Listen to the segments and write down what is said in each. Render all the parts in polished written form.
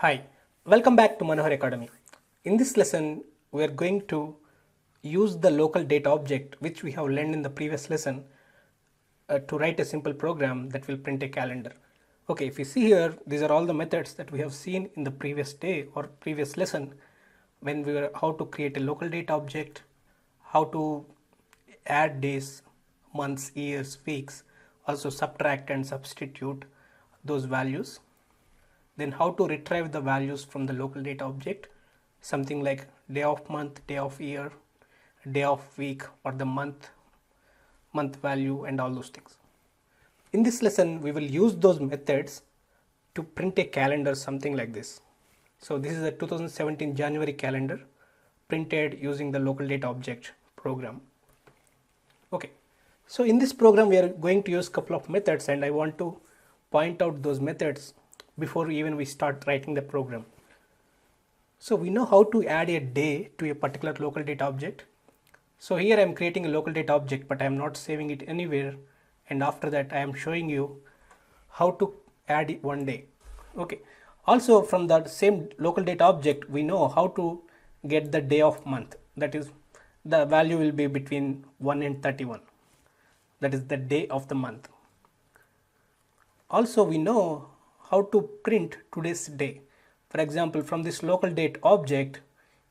Hi, welcome back to Manohar Academy. In this lesson, we are going to use the local data object which we have learned in the previous lesson to write a simple program that will print a calendar. Okay, if you see here, these are all the methods that we have seen in the previous day or previous lesson when we were how to create a local data object, how to add days, months, years, weeks, also subtract and substitute those values. Then how to retrieve the values from the local data object, something like day of month, day of year, day of week, or the month value, and all those things. In this lesson, we will use those methods to print a calendar something like this. So this is a 2017 January calendar printed using the local data object program. Okay, so in this program we are going to use a couple of methods, and I want to point out those methods before even we start writing the program. So we know how to add a day to a particular local data object. So here I am creating a local data object, but I am not saving it anywhere, and after that I am showing you how to add one day. Okay, also from that same local data object we know how to get the day of month, that is the value will be between 1 and 31, that is the day of the month. Also we know how to print today's day. For example, from this local date object,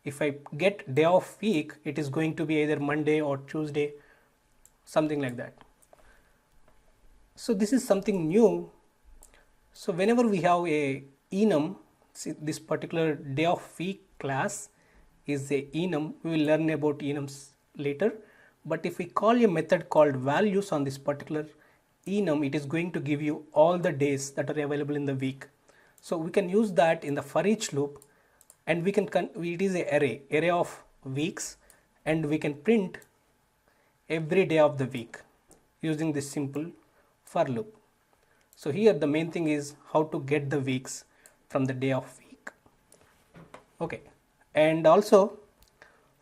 if I get day of week, it is going to be either Monday or Tuesday, something like that. So this is something new. So whenever we have a enum, see this particular day of week class is a enum. We will learn about enums later. But if we call a method called values on this particular enum, it is going to give you all the days that are available in the week. So we can use that in the for each loop, and we can it is a array of weeks, and we can print every day of the week using this simple for loop. So here the main thing is how to get the weeks from the day of week. Okay, and also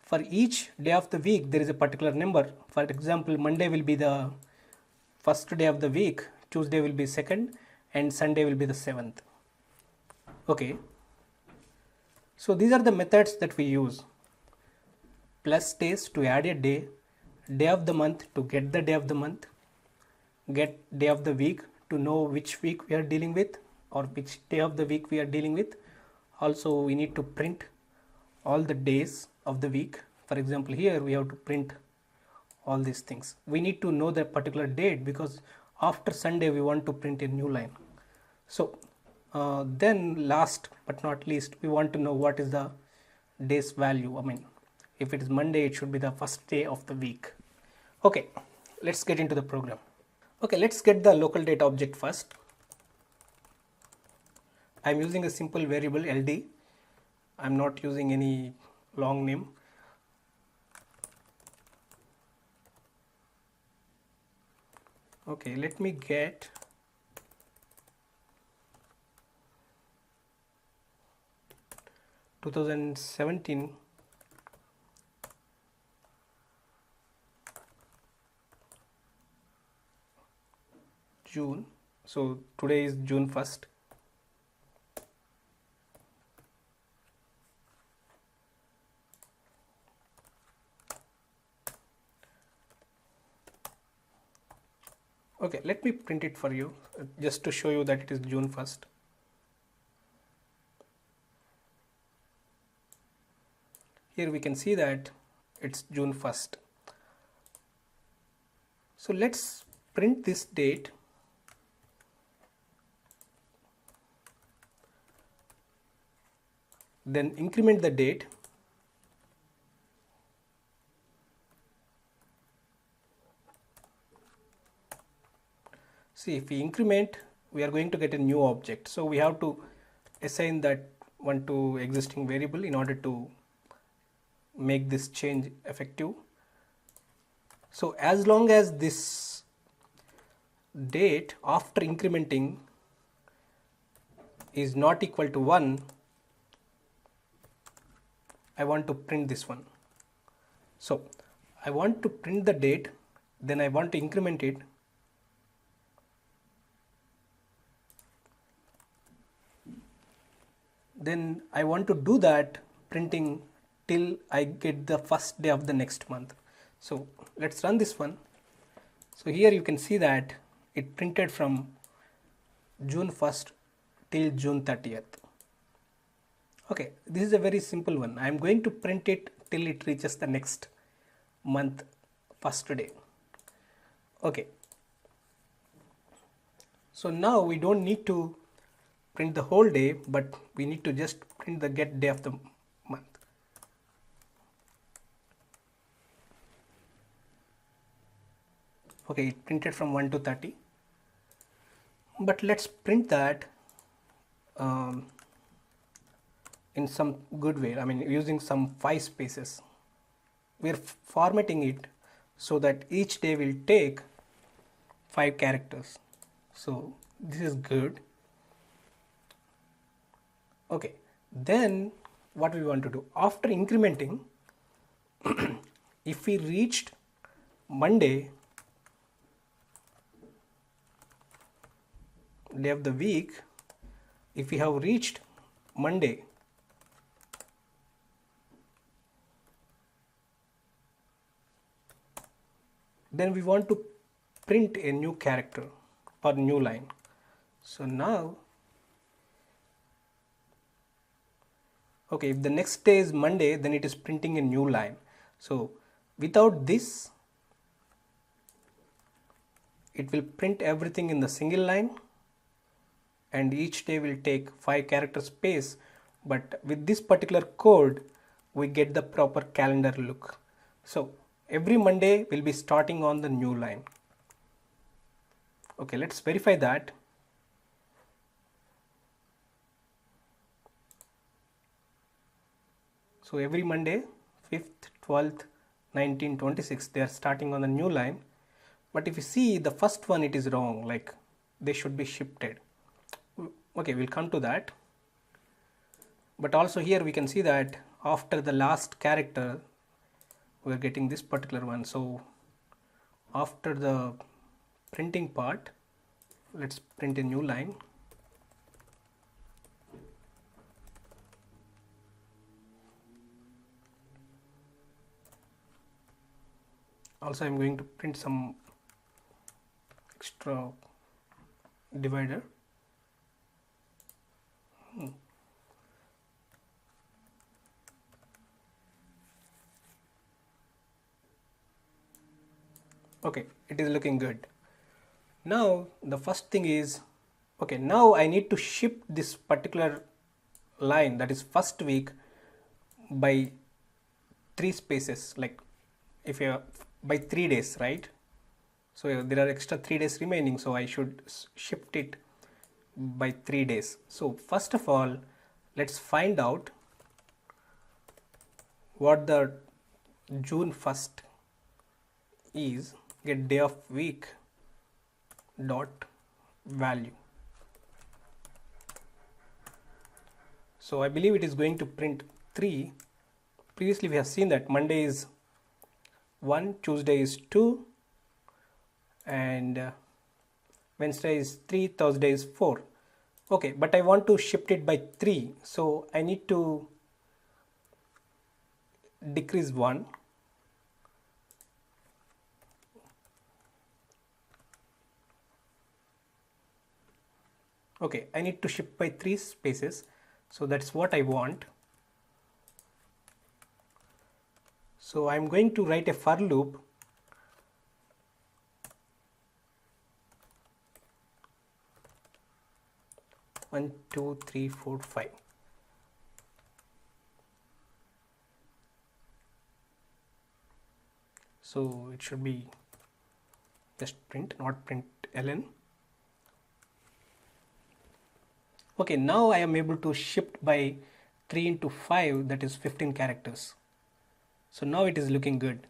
for each day of the week there is a particular number. For example, Monday will be the first day of the week, Tuesday will be second, and Sunday will be the seventh. Okay, so these are the methods that we use: plus days to add a day, day of the month to get the day of the month, get day of the week to know which week we are dealing with or which day of the week we are dealing with. Also we need to print all the days of the week. For example, here we have to print all these things. We need to know the particular date because after Sunday we want to print a new line. So then last but not least, we want to know what is the day's value. I mean, if it is Monday, it should be the first day of the week. Okay, let's get into the program. Okay, let's get the local data object first. I'm using a simple variable LD. I'm not using any long name. Okay, let me get (2017) June. So today is June 1st. Okay, let me print it for you just to show you that it is June 1st. Here we can see that it's June 1st. So let's print this date. Then increment the date. See, if we increment, we are going to get a new object. So we have to assign that one to existing variable in order to make this change effective. So as long as this date after incrementing is not equal to 1, I want to print this one. So I want to print the date, then I want to increment it. then I want to do that printing till I get the first day of the next month. So let's run this one. So here you can see that it printed from June 1st till June 30th. Okay, this is a very simple one. I am going to print it till it reaches the next month first day. Okay, so now we don't need to print the whole day, but we need to just print the get day of the month. Okay, it printed from 1 to 30, but let's print that in some good way. I mean, using some 5 spaces. We're formatting it so that each day will take 5 characters. So this is good. Okay, then what we want to do after incrementing, if we reached Monday, day of the week, if we have reached Monday, then we want to print a new character or new line. So now, okay, if the next day is Monday, then it is printing a new line. So without this, it will print everything in the single line, and each day will take 5 character space. But with this particular code, we get the proper calendar look. So every Monday will be starting on the new line. Okay, let's verify that. So every Monday, 5th, 12th, 19th, 26th, they are starting on the new line. But if you see the first one, it is wrong, like they should be shifted. Okay, we'll come to that. But also here we can see that after the last character, we're getting this particular one. So after the printing part, let's print a new line. Also, I'm going to print some extra divider. Okay, it is looking good. Now the first thing is, okay, now I need to shift this particular line, that is first week, by 3 spaces, like if you by 3 days, right? So there are extra 3 days remaining, so I should shift it by 3 days. So first of all, let's find out what the June 1st is. Get day of week dot value. So I believe it is going to print 3. Previously we have seen that Monday is 1, Tuesday is 2, and Wednesday is 3, Thursday is 4. Okay, but I want to shift it by 3, so I need to decrease 1. Okay, I need to shift by 3 spaces, so that's what I want. So I'm going to write a for loop. One, two, three, four, 5. So it should be just print, not print ln. Okay, now I am able to shift by 3 into 5, that is 15 characters. So now it is looking good.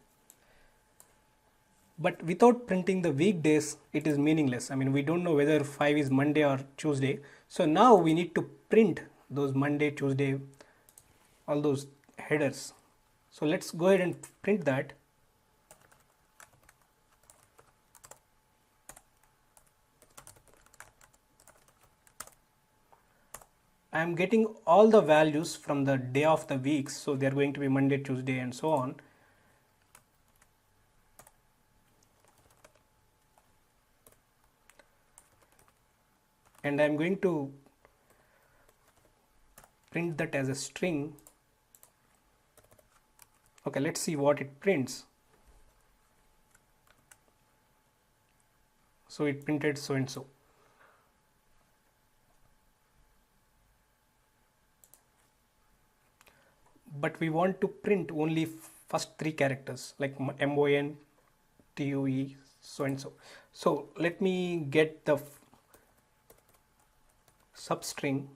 But without printing the weekdays, it is meaningless. I mean, we don't know whether 5 is Monday or Tuesday. So now we need to print those Monday, Tuesday, all those headers. So let's go ahead and print that. I am getting all the values from the day of the weeks, so they are going to be Monday, Tuesday and so on. And I am going to print that as a string. Okay, let's see what it prints. So it printed so and so. But we want to print only first three characters like MON, TUE, so and so. So let me get the substring.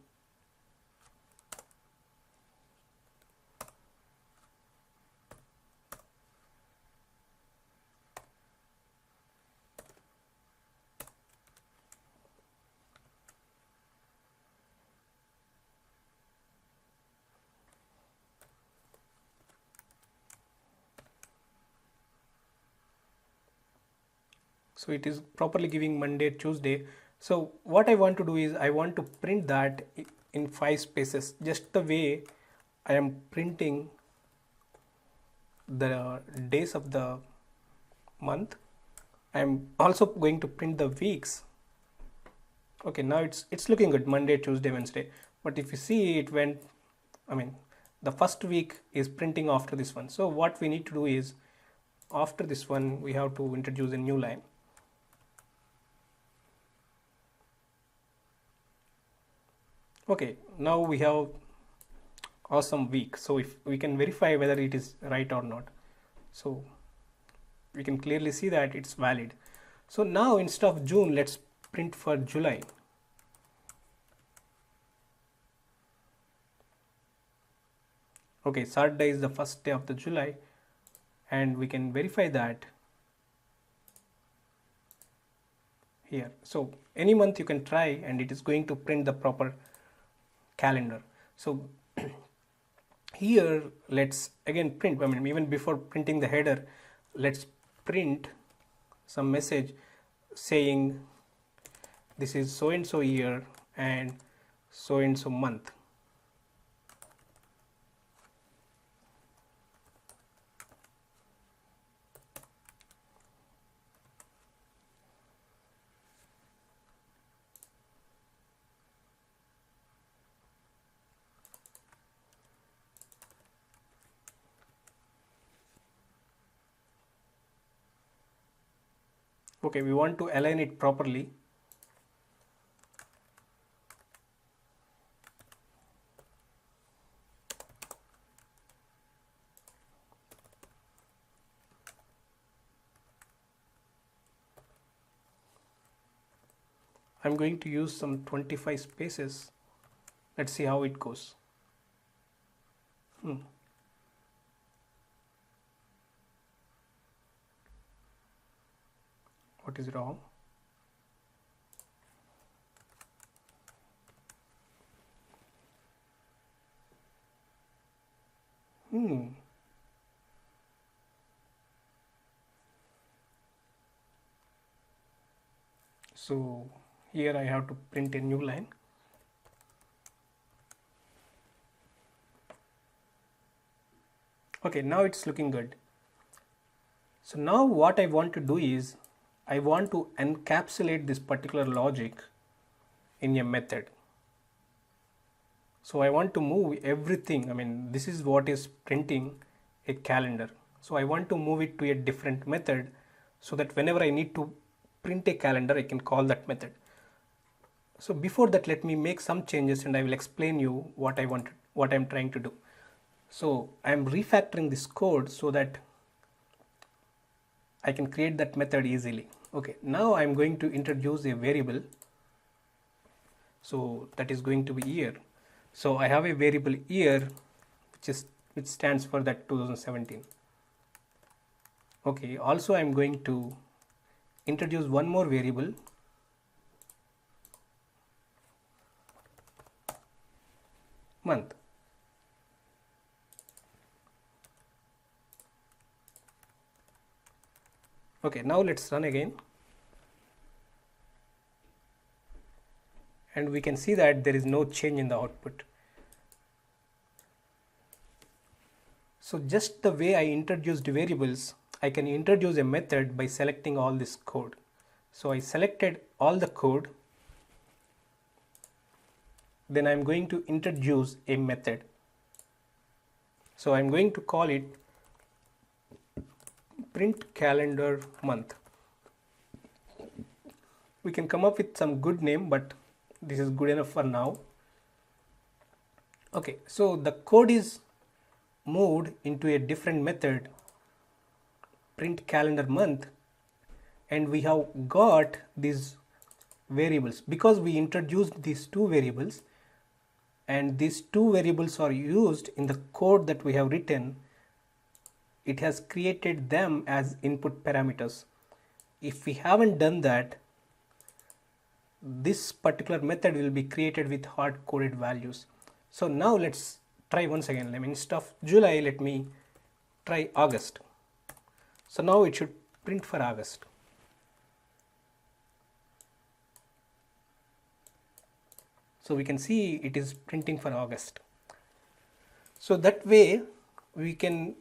So it is properly giving Monday, Tuesday. So what I want to do is I want to print that in 5 spaces, just the way I am printing the days of the month. I am also going to print the weeks. Okay, now it's looking good, Monday, Tuesday, Wednesday. But if you see, it went, I mean, the first week is printing after this one. So what we need to do is, after this one, we have to introduce a new line. Okay, now we have awesome week. So if we can verify whether it is right or not. So we can clearly see that it's valid. So now instead of June, let's print for July. Okay, Saturday is the first day of the July, and we can verify that here. So any month you can try, and it is going to print the proper calendar. So here let's again print, I mean, even before printing the header, let's print some message saying this is so and so year and so month. Okay, we want to align it properly. I'm going to use some 25 spaces. Let's see how it goes. What is wrong? So here I have to print a new line. Okay, now it's looking good. So now what I want to do is I want to encapsulate this particular logic in a method. So I want to move everything. I mean, this is what is printing a calendar. So I want to move it to a different method so that whenever I need to print a calendar, I can call that method. So before that, let me make some changes and I will explain you what I'm trying to do. So I am refactoring this code so that I can create that method easily. Okay, now I'm going to introduce a variable. So that is going to be year. So I have a variable year which stands for that 2017. Okay, also I'm going to introduce one more variable, month. Okay, now let's run again. and we can see that there is no change in the output. So just the way I introduced variables, I can introduce a method by selecting all this code. So I selected all the code, then I'm going to introduce a method. So I'm going to call it print calendar month. We can come up with some good name, but this is good enough for now. Okay, so the code is moved into a different method, print calendar month, and we have got these variables because we introduced these two variables, and these two variables are used in the code that we have written. It has created them as input parameters. If we haven't done that, this particular method will be created with hard-coded values. So now let's try once again. Instead of July, let me try August. So now it should print for August. So we can see it is printing for August. So that way we can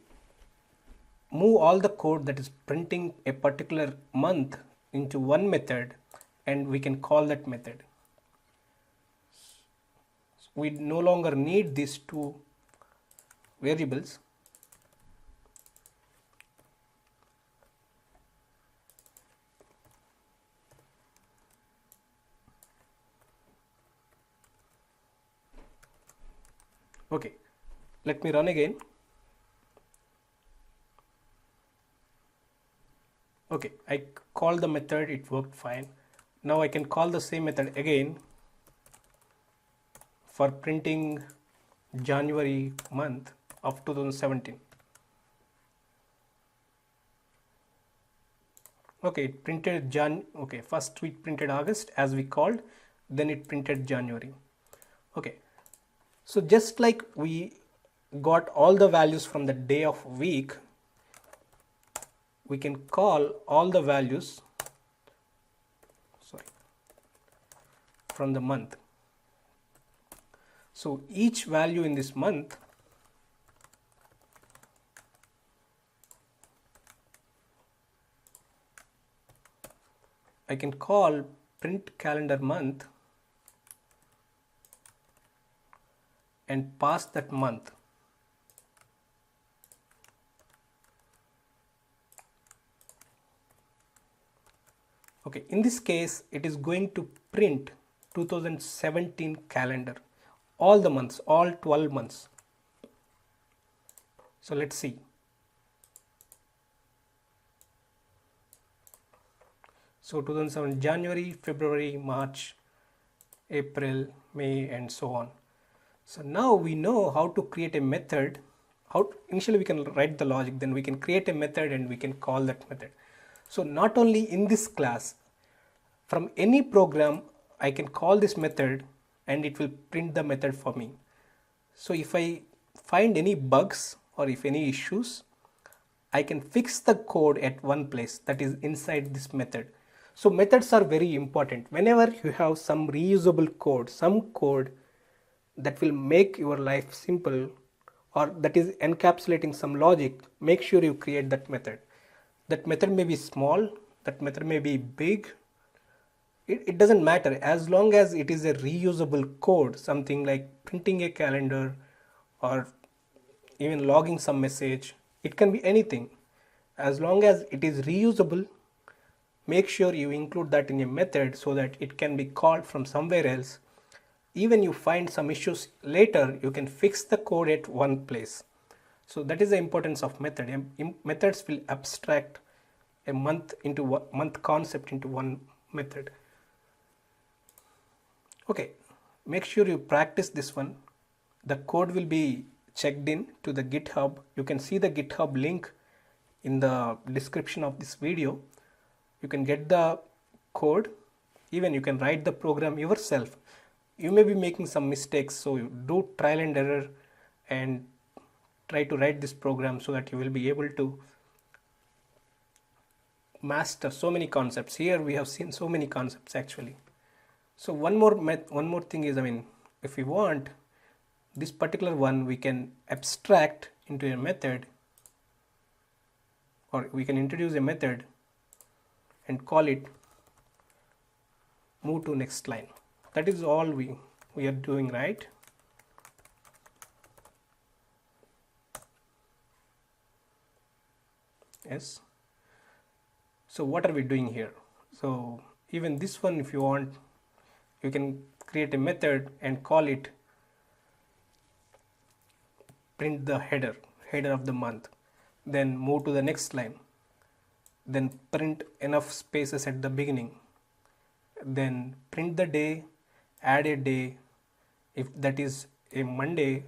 move all the code that is printing a particular month into one method, and we can call that method. We no longer need these two variables. Okay, let me run again. Okay, I called the method, it worked fine. Now I can call the same method again for printing January month of 2017. Okay, it printed first we printed August as we called, then it printed January. Okay, so just like we got all the values from the day of week, we can call all the values from the month. So each value in this month I can call print calendar month and pass that month. Okay, in this case it is going to print 2017 calendar, all the months, all 12 months. So let's see. So 2007 January, February, March, April, May, and so on. So now we know how to create a method. Initially we can write the logic, then we can create a method and we can call that method. So not only in this class, from any program I can call this method and it will print the method for me. So if I find any bugs or if any issues, I can fix the code at one place, that is inside this method. So methods are very important. Whenever you have some reusable code, some code that will make your life simple or that is encapsulating some logic, make sure you create that method. That method may be small, that method may be big. It doesn't matter, as long as it is a reusable code, something like printing a calendar or even logging some message. It can be anything. As long as it is reusable, make sure you include that in a method so that it can be called from somewhere else. Even you find some issues later, you can fix the code at one place. So that is the importance of method. Methods will abstract a month concept into one method. Okay, make sure you practice this one. The code will be checked in to the GitHub. You can see the GitHub link in the description of this video. You can get the code. Even you can write the program yourself. You may be making some mistakes, so you do trial and error and try to write this program so that you will be able to master so many concepts. Here we have seen so many concepts actually. So one more thing is, I mean, if we want this particular one, we can abstract into a method, or we can introduce a method and call it move to next line. That is all we are doing, right? Yes. So what are we doing here? So even this one, if you want, you can create a method and call it print the header of the month, then move to the next line, then print enough spaces at the beginning, then print the day, add a day. If that is a Monday,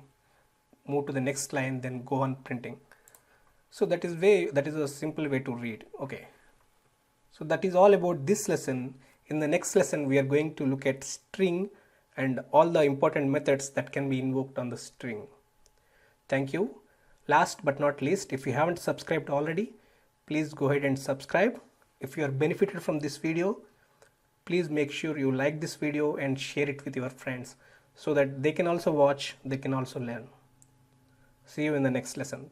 move to the next line, then go on printing. So that is a simple way to read. Okay, so that is all about this lesson. In the next lesson, we are going to look at string and all the important methods that can be invoked on the string. Thank you. Last but not least, if you haven't subscribed already, please go ahead and subscribe. If you are benefited from this video, please make sure you like this video and share it with your friends so that they can also watch, they can also learn. See you in the next lesson.